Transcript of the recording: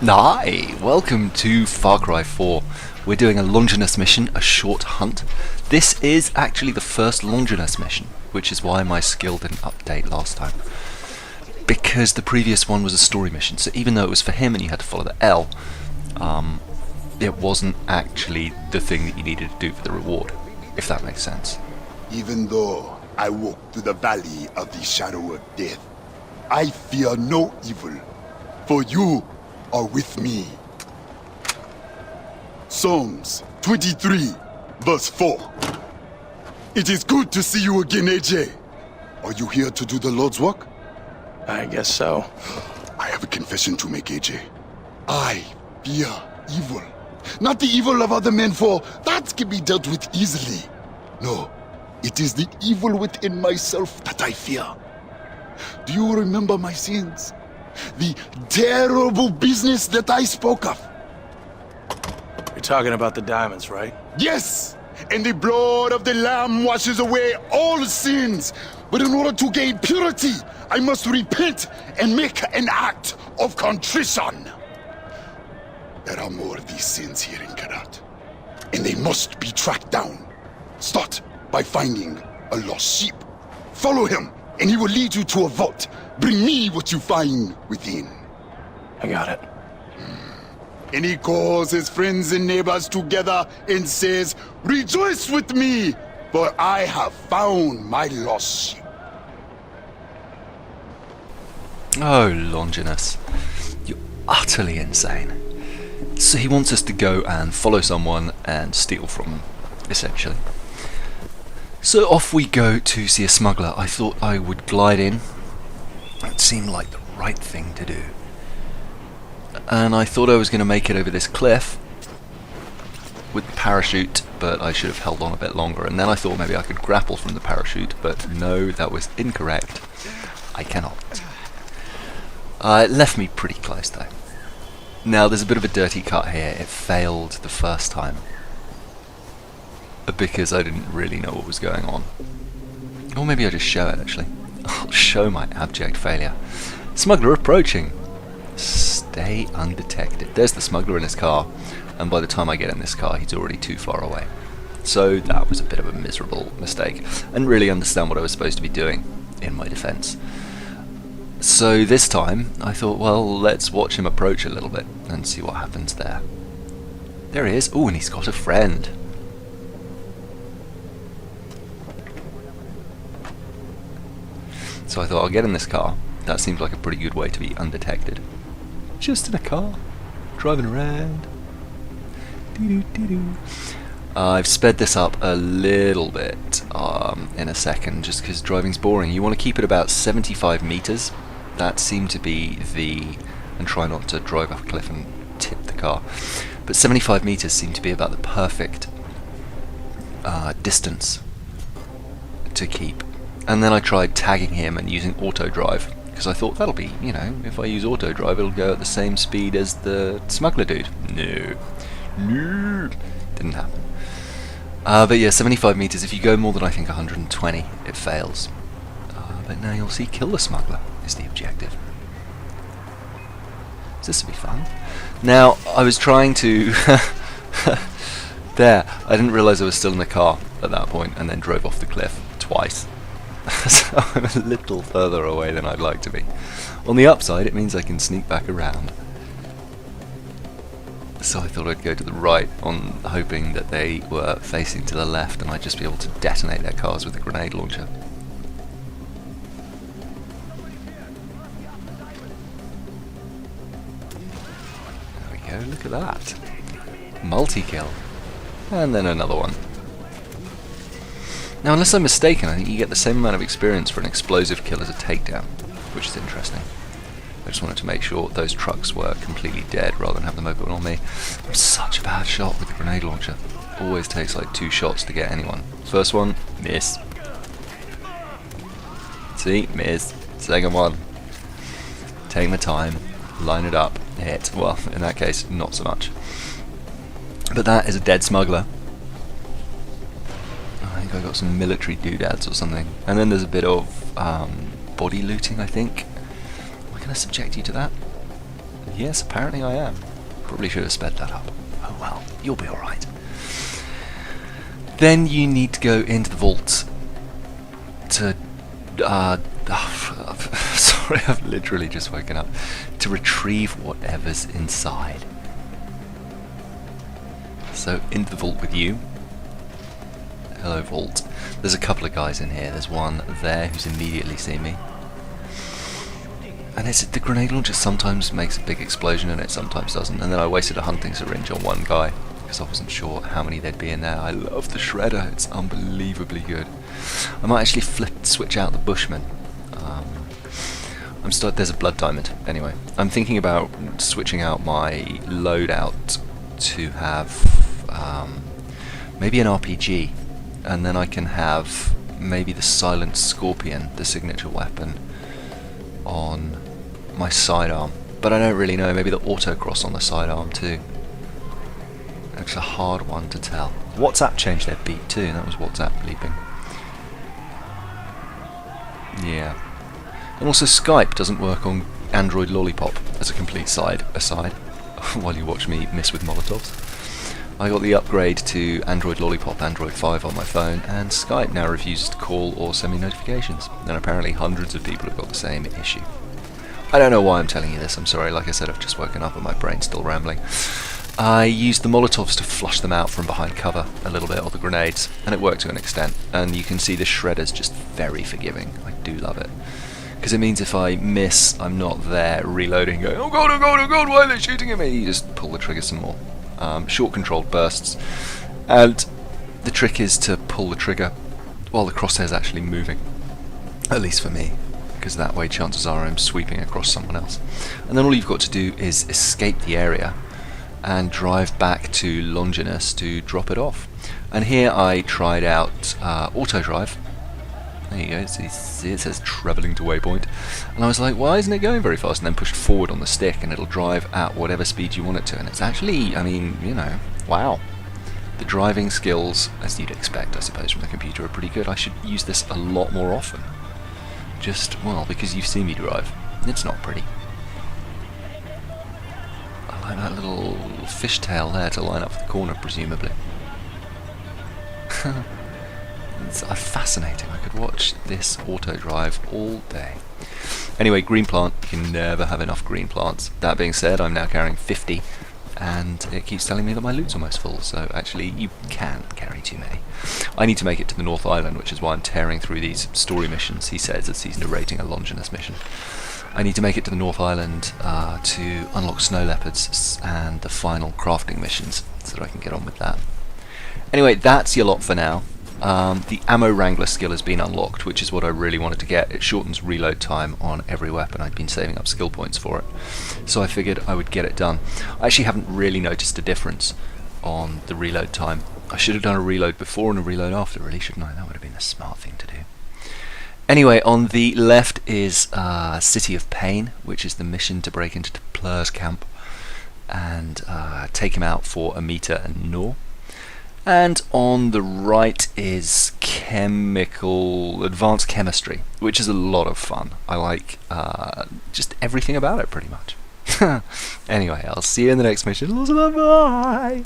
Hi, welcome to Far Cry 4. We're doing a Longinus mission, a short hunt. This is actually the first Longinus mission, which is why my skill didn't update last time. Because the previous one was a story mission, so even though it was for him and you had to follow the L, it wasn't actually the thing that you needed to do for the reward, if that makes sense. Even though I walk through the valley of the shadow of death, I fear no evil, for you are with me. Psalms 23, verse 4. It is good to see you again, AJ. Are you here to do the Lord's work? I guess so. I have a confession to make, AJ. I fear evil. Not the evil of other men, for that can be dealt with easily. No, it is the evil within myself that I fear. Do you remember my sins? The terrible business that I spoke of? You're talking about the diamonds, right? Yes! And the blood of the Lamb washes away all sins. But in order to gain purity, I must repent and make an act of contrition. There are more of these sins here in Karat, and they must be tracked down. Start by finding a lost sheep. Follow him, and he will lead you to a vault. Bring me what you find within. I got it. And he calls his friends and neighbors together and says, "Rejoice with me, for I have found my lost sheep." Oh, Longinus. You're utterly insane. So he wants us to go and follow someone and steal from them, essentially. So off we go to see a smuggler. I thought I would glide in. It seemed like the right thing to do. And I thought I was going to make it over this cliff with the parachute, but I should have held on a bit longer. And then I thought maybe I could grapple from the parachute, but no, that was incorrect. I cannot. It left me pretty close though. Now there's a bit of a dirty cut here. It failed the first time because I didn't really know what was going on. Or maybe I just show it actually. I'll show my abject failure. Smuggler approaching. Stay undetected. There's the smuggler in his car, and by the time I get in this car he's already too far away. So that was a bit of a miserable mistake. I didn't really understand what I was supposed to be doing, in my defense. So this time I thought, well, let's watch him approach a little bit and see what happens there. There he is. Oh, and he's got a friend. So I thought I'll get in this car. That seems like a pretty good way to be undetected. Just in a car, driving around. I've sped this up a little bit in a second, just because driving's boring. You want to keep it about 75 meters. That seemed to be and try not to drive off a cliff and tip the car. But 75 meters seemed to be about the perfect distance to keep. And then I tried tagging him and using auto drive, because I thought that'll be, if I use auto drive it'll go at the same speed as the smuggler dude. No. Didn't happen. But yeah, 75 meters. If you go more than I think 120, it fails. But now you'll see, kill the smuggler is the objective. This will be fun. Now, I was trying to... There, I didn't realise I was still in the car at that point, and then drove off the cliff twice. So I'm a little further away than I'd like to be. On the upside, it means I can sneak back around. So I thought I'd go to the right, hoping that they were facing to the left and I'd just be able to detonate their cars with a grenade launcher. There we go, look at that. Multi-kill. And then another one. Now, unless I'm mistaken, I think you get the same amount of experience for an explosive kill as a takedown, which is interesting. I just wanted to make sure those trucks were completely dead rather than have them open on me. I'm such a bad shot with the grenade launcher. Always takes like 2 shots to get anyone. First one, miss. See, miss. Second one. Take my time, line it up, hit. Well, in that case, not so much. But that is a dead smuggler. I think I got some military doodads or something. And then there's a bit of body looting, I think. Am I going to subject you to that? Yes, apparently I am. Probably should have sped that up. Oh well, you'll be alright. Then you need to go into the vault to... sorry, I've literally just woken up. To retrieve whatever's inside. So, into the vault with you. Hello, vault. There's a couple of guys in here. There's one there who's immediately seen me. And the grenade launcher sometimes makes a big explosion and it sometimes doesn't. And then I wasted a hunting syringe on one guy because I wasn't sure how many there'd be in there. I love the shredder, it's unbelievably good. I might actually switch out the Bushman. There's a blood diamond. Anyway, I'm thinking about switching out my loadout to have maybe an RPG, and then I can have maybe the Silent Scorpion, the signature weapon, on my sidearm. But I don't really know, maybe the autocross on the sidearm too. It's a hard one to tell. WhatsApp changed their beat too, and that was WhatsApp bleeping. Yeah. And also Skype doesn't work on Android Lollipop, as a complete aside, while you watch me miss with Molotovs. I got the upgrade to Android Lollipop Android 5 on my phone, and Skype now refuses to call or send me notifications. And apparently hundreds of people have got the same issue. I don't know why I'm telling you this, I'm sorry, like I said, I've just woken up and my brain's still rambling. I used the Molotovs to flush them out from behind cover a little bit, or the grenades, and it worked to an extent. And you can see the shredder's just very forgiving. I do love it. Because it means if I miss, I'm not there reloading going, oh god, oh god, oh god, why are they shooting at me? You just pull the trigger some more. Short controlled bursts. And the trick is to pull the trigger while the crosshair's actually moving. At least for me. Because that way chances are I'm sweeping across someone else. And then all you've got to do is escape the area and drive back to Longinus to drop it off. And here I tried out auto drive. There you go, see it says travelling to waypoint. And I was like, why isn't it going very fast? And then pushed forward on the stick and it'll drive at whatever speed you want it to. And it's actually, I mean, you know, wow. The driving skills, as you'd expect, I suppose, from the computer are pretty good. I should use this a lot more often. Just, well, because you've seen me drive. It's not pretty. I like that little fishtail there to line up for the corner, presumably. It's fascinating. I could watch this auto drive all day. Anyway, green plant. You can never have enough green plants. That being said, I'm now carrying 50, and it keeps telling me that my loot's almost full, so actually you can carry too many. I need to make it to the North Island, which is why I'm tearing through these story missions, he says, as he's narrating a Longinus mission. I need to make it to the North Island to unlock snow leopards and the final crafting missions, so that I can get on with that. Anyway, that's your lot for now. The ammo Wrangler skill has been unlocked, which is what I really wanted to get. It shortens reload time on every weapon. I'd been saving up skill points for it, so I figured I would get it done. I actually haven't really noticed a difference on the reload time. I should have done a reload before and a reload after, really, shouldn't I? That would have been a smart thing to do. Anyway, on the left is City of Pain, which is the mission to break into Plur's camp and take him out for Amita and Noor. And on the right is Advanced Chemistry, which is a lot of fun. I like just everything about it, pretty much. Anyway, I'll see you in the next mission. Bye!